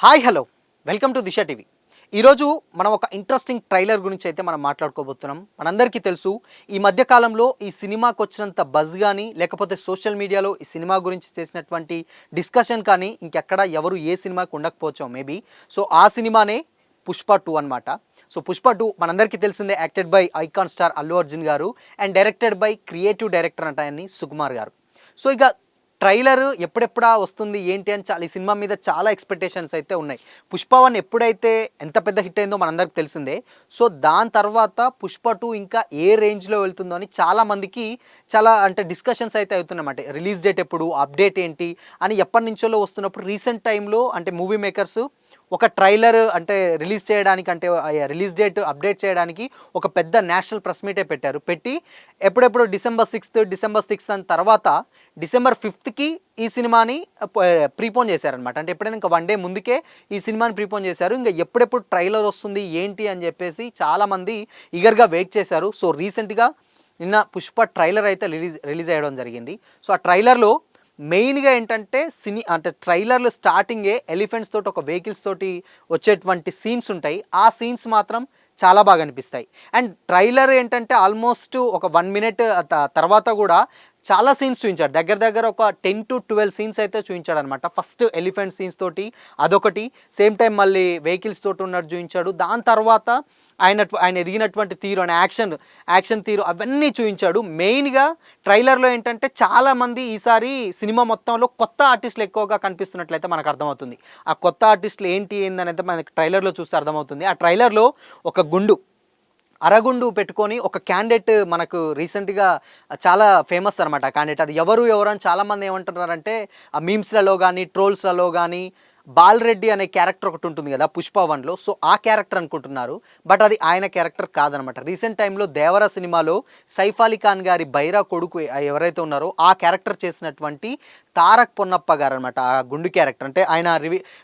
Hi hello welcome to Disha TV. ఈరోజు మనం ఒక ఇంట్రెస్టింగ్ ట్రైలర్ గురించి అయితే మనం మాట్లాడుకోబోతున్నాం. మనందరికీ తెలుసు, ఈ మధ్య కాలంలో ఈ సినిమాకి వచ్చినంత బజ్ కానీ, లేకపోతే సోషల్ మీడియాలో ఈ సినిమా గురించి చేసినటువంటి డిస్కషన్ కానీ ఇంకెక్కడ ఎవరు ఏ సినిమాకి ఉండకపోవచ్చు మేబీ. సో ఆ సినిమానే పుష్ప 2 అనమాట. సో పుష్ప 2 మనందరికీ తెలిసిందే, acted by icon star Allu Arjun గారు and directed by creative director అంటే ఆయన్ని సుకుమార్ గారు. సో ఇక ట్రైలర్ ఎప్పుడెప్పుడా వస్తుంది ఏంటి అని ఈ సినిమా మీద చాలా ఎక్స్పెక్టేషన్స్ అయితే ఉన్నాయి. పుష్ప 1 ఎప్పుడైతే ఎంత పెద్ద హిట్ అయిందో మనందరికి తెలిసిందే. సో దాని తర్వాత పుష్ప 2 ఇంకా ఏ రేంజ్లో వెళ్తుందో అని చాలామందికి అంటే డిస్కషన్స్ అయితే అవుతున్నమాట. రిలీజ్ డేట్ ఎప్పుడు, అప్డేట్ ఏంటి అని ఎప్పటి నుంచో వస్తున్నప్పుడు రీసెంట్ టైంలో అంటే మూవీ మేకర్స్ ఒక ట్రైలర్ అంటే రిలీజ్ చేయడానికి, అంటే రిలీజ్ డేట్ అప్డేట్ చేయడానికి ఒక పెద్ద నేషనల్ ప్రెస్ మీటే పెట్టారు. పెట్టి ఎప్పుడెప్పుడు డిసెంబర్ 6 అని తర్వాత డిసెంబర్ 5కి ఈ సినిమాని ప్రీపోన్ చేశారనమాట. అంటే ఎప్పుడైనా ఇంకా 1 డే ముందుకే ఈ సినిమాని ప్రీపోన్ చేశారు. ఇంకా ఎప్పుడెప్పుడు ట్రైలర్ వస్తుంది ఏంటి అని చెప్పేసి చాలామంది ఈగర్గా వెయిట్ చేశారు. సో రీసెంట్గా నిన్న పుష్ప ట్రైలర్ అయితే రిలీజ్ అయ్యడం జరిగింది. సో ఆ ట్రైలర్లో మెయిన్గా ఏంటంటే అంటే ట్రైలర్లు స్టార్టింగే ఎలిఫెంట్స్ తోటి ఒక వెహికల్స్ తోటి వచ్చేటువంటి సీన్స్ ఉంటాయి. ఆ సీన్స్ మాత్రం చాలా బాగా అనిపిస్తాయి. అండ్ ట్రైలర్ ఏంటంటే ఆల్మోస్ట్ ఒక 1 మినిట్ తర్వాత కూడా చాలా సీన్స్ చూపించాడు. దగ్గర దగ్గర ఒక 10 to 12 సీన్స్ అయితే చూపించాడు అనమాట. ఫస్ట్ ఎలిఫెంట్ సీన్స్ తోటి అదొకటి, సేమ్ టైం మళ్ళీ వెహికల్స్ తోటి ఉన్నట్టు చూపించాడు. దాని తర్వాత ఆయన ఎదిగినటువంటి తీరు అని యాక్షన్ తీరు అవన్నీ చూపించాడు. మెయిన్గా ట్రైలర్లో ఏంటంటే చాలామంది ఈసారి సినిమా మొత్తంలో కొత్త ఆర్టిస్టులు ఎక్కువగా కనిపిస్తున్నట్లయితే మనకు అర్థమవుతుంది. ఆ కొత్త ఆర్టిస్టులు ఏంటి అయితే మనకి ట్రైలర్లో చూస్తే అర్థమవుతుంది. ఆ ట్రైలర్లో ఒక అరగుండు పెట్టుకొని ఒక క్యాండిడేట్ మనకు రీసెంట్గా చాలా ఫేమస్ అనమాట. ఆ క్యాండిడేట్ అది ఎవరు అని చాలామంది ఏమంటున్నారంటే ఆ మీమ్స్లలో కానీ ట్రోల్స్లలో కానీ బాలరెడ్డి అనే క్యారెక్టర్ ఒకటి ఉంటుంది కదా పుష్ప 1లో. సో ఆ క్యారెక్టర్ అనుకుంటున్నారు, బట్ అది ఆయన క్యారెక్టర్ కాదనమాట. రీసెంట్ టైంలో దేవర సినిమాలో సైఫ్ అలీ ఖాన్ గారి బైరా కొడుకు ఎవరైతే ఉన్నారో ఆ క్యారెక్టర్ చేసినటువంటి తారక్ పొన్నప్ప గారు అనమాట. ఆ గుండు క్యారెక్టర్ అంటే ఆయన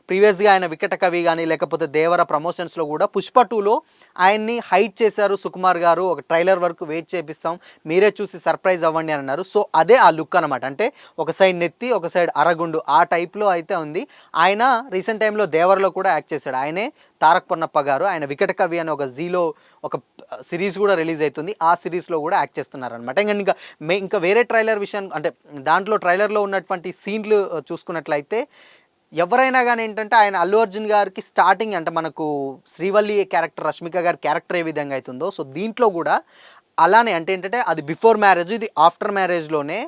ప్రీవియస్గా ఆయన వికట కవి కానీ లేకపోతే దేవర ప్రమోషన్స్లో కూడా పుష్ప 2లో ఆయన్ని హైట్ చేశారు సుకుమార్ గారు. ఒక ట్రైలర్ వరకు వెయిట్ చేపిస్తాం, మీరే చూసి సర్ప్రైజ్ అవ్వండి అని అన్నారు. సో అదే ఆ లుక్ అనమాట. అంటే ఒక సైడ్ నెత్తి, ఒక సైడ్ అరగుండు, ఆ టైప్లో అయితే ఉంది. ఆయన రీసెంట్ టైంలో దేవర్లో కూడా యాక్ట్ చేశాడు. ఆయనే తారక్ పొన్నప్ప గారు. ఆయన వికట కవి అని ఒక జీలో ఒక సిరీస్ కూడా రిలీజ్ అవుతుంది. ఆ సిరీస్లో కూడా యాక్ట్ చేస్తున్నారనమాట. ఇంకా వేరే ట్రైలర్ విషయం అంటే దాంట్లో ట్రైలర్లో ఉన్నటువంటి సీన్లు చూసుకున్నట్లయితే ఎవరైనా కానీ ఏంటంటే ఆయన అల్లు అర్జున్ గారికి స్టార్టింగ్ అంటే మనకు శ్రీవల్లి క్యారెక్టర్, రష్మిక గారి క్యారెక్టర్ ఏ విధంగా అవుతుందో సో దీంట్లో కూడా అలానే. అంటే ఏంటంటే అది బిఫోర్ మ్యారేజ్, ఇది ఆఫ్టర్ మ్యారేజ్లోనే.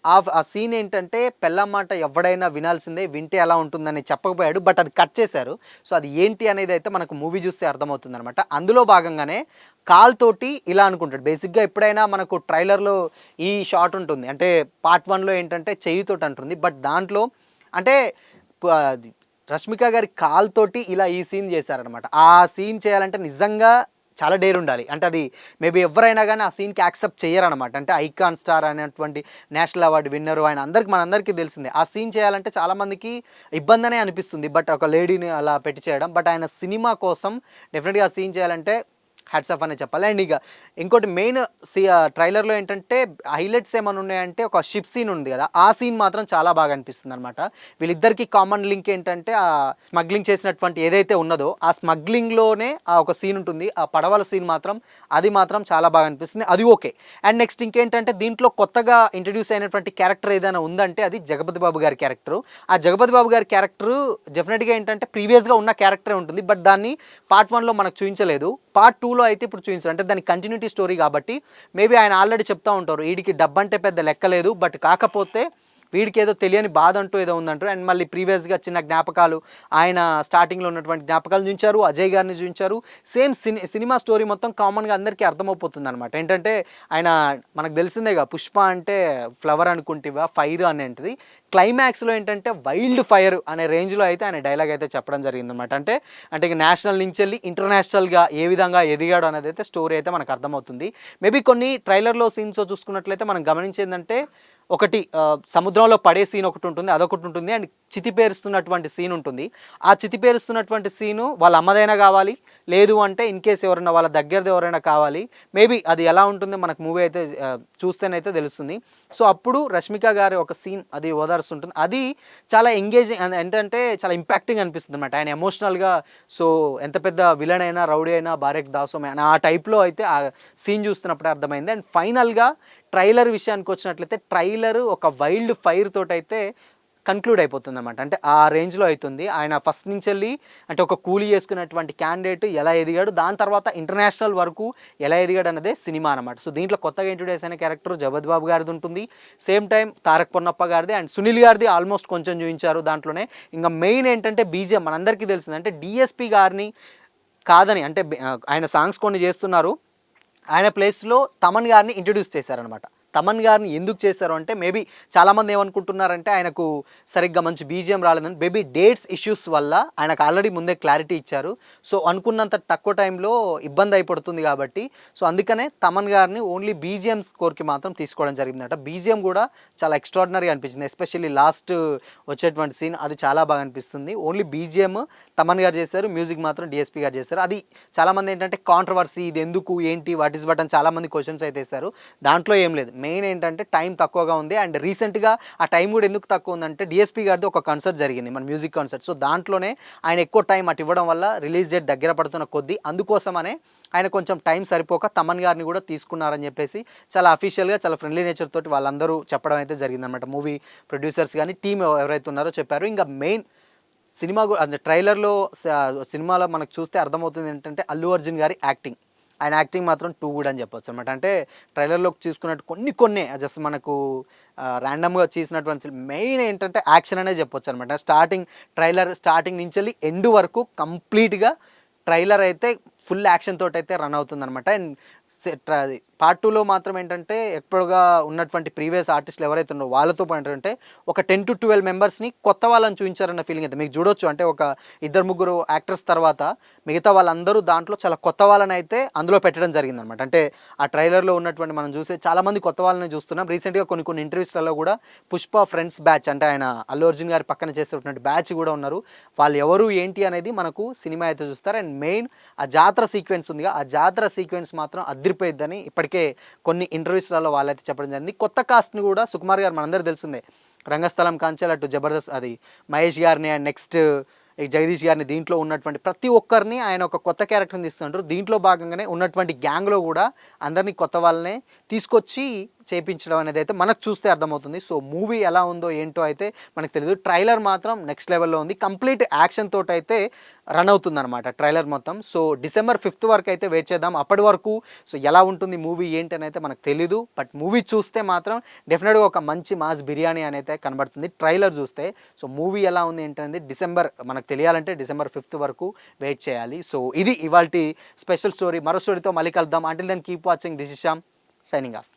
ఆ సీన్ ఏంటంటే పెళ్ళాం మాట ఎవడైనా వినాల్సిందే, వింటే ఎలా ఉంటుందని చెప్పకపోయాడు, బట్ అది కట్ చేశారు. సో అది ఏంటి అనేది అయితే మనకు మూవీ చూస్తే అర్థమవుతుంది అనమాట. అందులో భాగంగానే కాల్ తోటి ఇలా అనుకుంటాడు. బేసిక్గా ఎప్పుడైనా మనకు ట్రైలర్లో ఈ షాట్ ఉంటుంది, అంటే పార్ట్ 1లో ఏంటంటే చెయ్యితోటి అంటుంది, బట్ దాంట్లో అంటే రష్మిక గారి కాల్ తోటి ఇలా ఈ సీన్ చేశారనమాట. ఆ సీన్ చేయాలంటే నిజంగా చాలా డేర్ ఉండాలి. అంటే అది మేబీ ఎవరైనా కానీ ఆ సీన్కి యాక్సెప్ట్ చేయరనమాట. అంటే ఐకాన్ స్టార్ అనేటువంటి నేషనల్ అవార్డు విన్నరు ఆయన, మనందరికీ తెలిసిందే. ఆ సీన్ చేయాలంటే చాలామందికి ఇబ్బంది అనిపిస్తుంది, బట్ ఒక లేడీని అలా పెట్టి చేయడం. బట్ ఆయన సినిమా కోసం డెఫినెట్గా ఆ సీన్ చేయాలంటే హ్యాట్స్ ఆఫ్ అనే చెప్పాలి. అండ్ ఇక ఇంకోటి మెయిన్ ట్రైలర్లో ఏంటంటే హైలైట్స్ ఏమైనా ఉన్నాయంటే ఒక షిప్ సీన్ ఉంది కదా, ఆ సీన్ మాత్రం చాలా బాగా అనిపిస్తుంది అనమాట. వీళ్ళిద్దరికి కామన్ లింక్ ఏంటంటే ఆ స్మగ్లింగ్ చేసినటువంటి ఏదైతే ఉన్నదో ఆ స్మగ్లింగ్లోనే ఆ ఒక సీన్ ఉంటుంది. ఆ పడవల సీన్ మాత్రం చాలా బాగా అనిపిస్తుంది. అది ఓకే. అండ్ నెక్స్ట్ ఇంకేంటంటే దీంట్లో కొత్తగా ఇంట్రడ్యూస్ అయినటువంటి క్యారెక్టర్ ఏదైనా ఉందంటే అది జగపతి బాబు గారి క్యారెక్టర్. ఆ జగపతి బాబు గారి క్యారెక్టర్ డెఫినెట్గా ఏంటంటే ప్రీవియస్గా ఉన్న క్యారెక్టరే ఉంటుంది, బట్ దాన్ని పార్ట్ 1లో మనకు చూపించలేదు. పార్ట్ 2లో అయితే ఇప్పుడు చూపించారు. అంటే దాని కంటిన్యూటీ స్టోరీ కాబట్టి మేబీ ఆయన ఆల్రెడీ చెప్తా ఉంటారు, వీడికి డబ్బంటే పెద్ద లెక్కలేదు, బట్ కాకపోతే వీడికి ఏదో తెలియని బాధ అంటూ ఏదో ఉందంటారు. అండ్ మళ్ళీ ప్రీవియస్గా చిన్న జ్ఞాపకాలు, ఆయన స్టార్టింగ్లో ఉన్నటువంటి జ్ఞాపకాలు చూపించారు, అజయ్ గారిని చూపించారు. సేమ్ సినిమా స్టోరీ మొత్తం కామన్గా అందరికీ అర్థమైపోతుంది అనమాట. ఏంటంటే ఆయన మనకు తెలిసిందేగా పుష్ప అంటే ఫ్లవర్ అనుకుంటేవా ఫైర్ అనేటిది. క్లైమాక్స్లో ఏంటంటే వైల్డ్ ఫైర్ అనే రేంజ్లో అయితే ఆయన డైలాగ్ అయితే చెప్పడం జరిగిందనమాట. అంటే ఇక నేషనల్ నుంచి వెళ్ళి ఇంటర్నేషనల్గా ఏ విధంగా ఎదిగాడు అనేది అయితే స్టోరీ అయితే మనకు అర్థమవుతుంది. మేబీ కొన్ని ట్రైలర్లో సీన్స్ చూసుకున్నట్లయితే మనం గమనించేందంటే ఒకటి సముద్రంలో పడే సీన్ ఒకటి ఉంటుంది, అదొకటి ఉంటుంది. అండ్ చితిపేరుస్తున్నటువంటి సీన్ ఉంటుంది. ఆ చితిపేరుస్తున్నటువంటి సీను వాళ్ళ అమ్మదైనా కావాలి, లేదు అంటే ఇన్ కేస్ ఎవరైనా వాళ్ళ దగ్గరది ఎవరైనా కావాలి. మేబీ అది ఎలా ఉంటుందో మనకు మూవీ అయితే చూస్తేనైతే తెలుస్తుంది. సో అప్పుడు రష్మిక గారి ఒక సీన్ అది ఓదారుస్తుంటుంది. అది చాలా ఎంగేజింగ్ ఏంటంటే చాలా ఇంపాక్టింగ్ అనిపిస్తుంది అనమాట. ఆయన ఎమోషనల్గా సో ఎంత పెద్ద విలన్ అయినా, రౌడీ అయినా, భార్యకు దాసోమే అని ఆ టైప్లో అయితే ఆ సీన్ చూస్తున్నప్పుడే అర్థమైంది. అండ్ ఫైనల్గా ట్రైలర్ విషయానికి వచ్చినట్లయితే ట్రైలర్ ఒక వైల్డ్ ఫైర్ తోటైతే కన్క్లూడ్ అయిపోతుందన్నమాట. అంటే ఆ రేంజ్‌లో అయితుంది. ఆయన ఫస్ట్ నుంచెల్లి అంటే ఒక కూలీ చేసుకున్నటువంటి క్యాండిడేట్ ఎలా ఎదిగాడు, దాని తర్వాత ఇంటర్నేషనల్ వరకు ఎలా ఎదిగాడు అన్నదే సినిమా అనమాట. సో దీంట్లో కొత్తగా ఇంట్రొడ్యూస్ అయిన క్యారెక్టర్ జగపతి బాబు గారిది ఉంటుంది. సేమ్ టైమ్ తారక్ పొన్నప్ప గారిది అండ్ సునీల్ గారిది ఆల్మోస్ట్ కొంచెం చూయించారు దాంట్లోనే. ఇంక మెయిన్ ఏంటంటే బీజీఎం మనందరికీ తెలిసింది. అంటే డీఎస్‌పీ గారిని కాదని అంటే ఆయన సాంగ్స్ కొన్ని చేస్తున్నారు. ఆయన ప్లేస్‌లో తమన్ గారిని ఇంట్రొడ్యూస్ చేశారనమాట. తమన్ గారిని ఎందుకు చేశారు అంటే మేబీ చాలామంది ఏమనుకుంటున్నారంటే ఆయనకు సరిగ్గా మంచి బీజీఎం రాలేదని. మేబీ డేట్స్ ఇష్యూస్ వల్ల ఆయనకు ఆల్రెడీ ముందే క్లారిటీ ఇచ్చారు. సో అనుకున్నంత తక్కువ టైంలో ఇబ్బంది అయిపడుతుంది కాబట్టి సో అందుకనే తమన్ గారిని ఓన్లీ బీజీఎం స్కోర్కి మాత్రం తీసుకోవడం జరిగిందట. బీజీఎం కూడా చాలా ఎక్స్ట్రాడినరీగా అనిపించింది. ఎస్పెషల్లీ లాస్ట్ వచ్చేటువంటి సీన్ అది చాలా బాగా అనిపిస్తుంది. ఓన్లీ బీజీఎం తమన్ గారు చేశారు, మ్యూజిక్ మాత్రం డీఎస్పీ గారు చేశారు. అది చాలామంది ఏంటంటే కాంట్రవర్సీ ఇది ఎందుకు ఏంటి వాట్ ఈస్ బట్ అని చాలామంది క్వశ్చన్స్ అయితే వేశారు. దాంట్లో ఏం లేదు. మెయిన్ ఏంటంటే టైం తక్కువగా ఉంది. అండ్ రీసెంట్గా ఆ టైం కూడా ఎందుకు తక్కువ ఉందంటే డీఎస్పీ గారిది ఒక కన్సర్ట్ జరిగింది, మన మ్యూజిక్ కన్సర్ట్. సో దాంట్లోనే ఆయన ఎక్కువ టైం అటు ఇవ్వడం వల్ల రిలీజ్ డేట్ దగ్గర పడుతున్న కొద్దీ అందుకోసమనే ఆయన కొంచెం టైం సరిపోక తమన్ గారిని కూడా తీసుకున్నారని చెప్పేసి చాలా అఫీషియల్గా చాలా ఫ్రెండ్లీ నేచర్ తోటి వాళ్ళందరూ చెప్పడం అయితే జరిగిందనమాట. మూవీ ప్రొడ్యూసర్స్ కానీ టీం ఎవరైతే ఉన్నారో చెప్పారు. ఇంకా మెయిన్ సినిమా అంటే ట్రైలర్లో సినిమాలో మనకు చూస్తే అర్థమవుతుంది ఏంటంటే అల్లు అర్జున్ గారి యాక్టింగ్. ఆయన యాక్టింగ్ మాత్రం టూ గుడ్ అని చెప్పొచ్చు అనమాట. అంటే ట్రైలర్లోకి చూసుకున్నట్టు కొన్ని జస్ట్ మనకు ర్యాండమ్గా చేసినటువంటి మెయిన్ ఏంటంటే యాక్షన్ అనే చెప్పొచ్చు అనమాట. ట్రైలర్ స్టార్టింగ్ నుంచి వెళ్ళి ఎండ్ వరకు కంప్లీట్గా ట్రైలర్ అయితే ఫుల్ యాక్షన్ తోటి అయితే రన్ అవుతుందన్నమాట. అండ్ పార్ట్ 2లో మాత్రం ఏంటంటే ఎప్పుడుగా ఉన్నటువంటి ప్రీవియస్ ఆర్టిస్టులు ఎవరైతే ఉన్నారో వాళ్ళతో పాటు అంటే ఒక 10 to 12 మెంబర్స్ని కొత్త వాళ్ళని చూపించారన్న ఫీలింగ్ అయితే మీకు చూడొచ్చు. అంటే ఒక 2-3 యాక్టర్స్ తర్వాత మిగతా వాళ్ళందరూ దాంట్లో చాలా కొత్త వాళ్ళని అయితే అందులో పెట్టడం జరిగిందనమాట. అంటే ఆ ట్రైలర్లో ఉన్నటువంటి మనం చూసే చాలామంది కొత్త వాళ్ళని చూస్తున్నాం. రీసెంట్గా కొన్ని ఇంటర్వ్యూస్లలో కూడా పుష్ప ఫ్రెండ్స్ బ్యాచ్ అంటే ఆయన అల్లు అర్జున్ గారి పక్కన చేసేటువంటి బ్యాచ్ కూడా ఉన్నారు. వాళ్ళు ఎవరు ఏంటి అనేది మనకు సినిమా అయితే చూస్తారు. అండ్ మెయిన్ ఆ జాతర సీక్వెన్స్ ఉందిగా, ఆ జాతర సీక్వెన్స్ మాత్రం అదిరిపోయిద్దని ఇప్పటికే కొన్ని ఇంటర్వ్యూస్లలో వాళ్ళైతే చెప్పడం జరిగింది. కొత్త కాస్ట్ని కూడా సుకుమార్ గారు మనందరూ తెలిసిందే, రంగస్థలం కాంచెల్ అటు జబర్దస్త్ అది మహేష్ గారిని అండ్ నెక్స్ట్ జగదీష్ గారిని దీంట్లో ఉన్నటువంటి ప్రతి ఒక్కరిని ఆయన ఒక కొత్త క్యారెక్టర్ని తీస్తుంటారు. దీంట్లో భాగంగానే ఉన్నటువంటి గ్యాంగ్లో కూడా అందరినీ కొత్త వాళ్ళనే తీసుకొచ్చి చేయించడం అనేది అయితే మనకు చూస్తే అర్థమవుతుంది. సో మూవీ ఎలా ఉందో ఏంటో అయితే మనకు తెలియదు. ట్రైలర్ మాత్రం నెక్స్ట్ లెవెల్లో ఉంది. కంప్లీట్ యాక్షన్ తోటి అయితే రన్ అవుతుందన్నమాట ట్రైలర్ మొత్తం. సో December 5th వరకు అయితే వెయిట్ చేద్దాం. అప్పటి వరకు సో ఎలా ఉంటుంది మూవీ ఏంటి అని అయితే మనకు తెలీదు. బట్ మూవీ చూస్తే మాత్రం డెఫినెట్గా ఒక మంచి మాస్ బిర్యానీ అని అయితే కనబడుతుంది ట్రైలర్ చూస్తే. సో మూవీ ఎలా ఉంది ఏంటనేది మనకు తెలియాలంటే December 5th వరకు వెయిట్ చేయాలి. సో ఇది ఇవాల్టి స్పెషల్ స్టోరీ. మరో స్టోరీతో మళ్ళీ కలుద్దాం. Until then keep watching. This is Shyam signing of.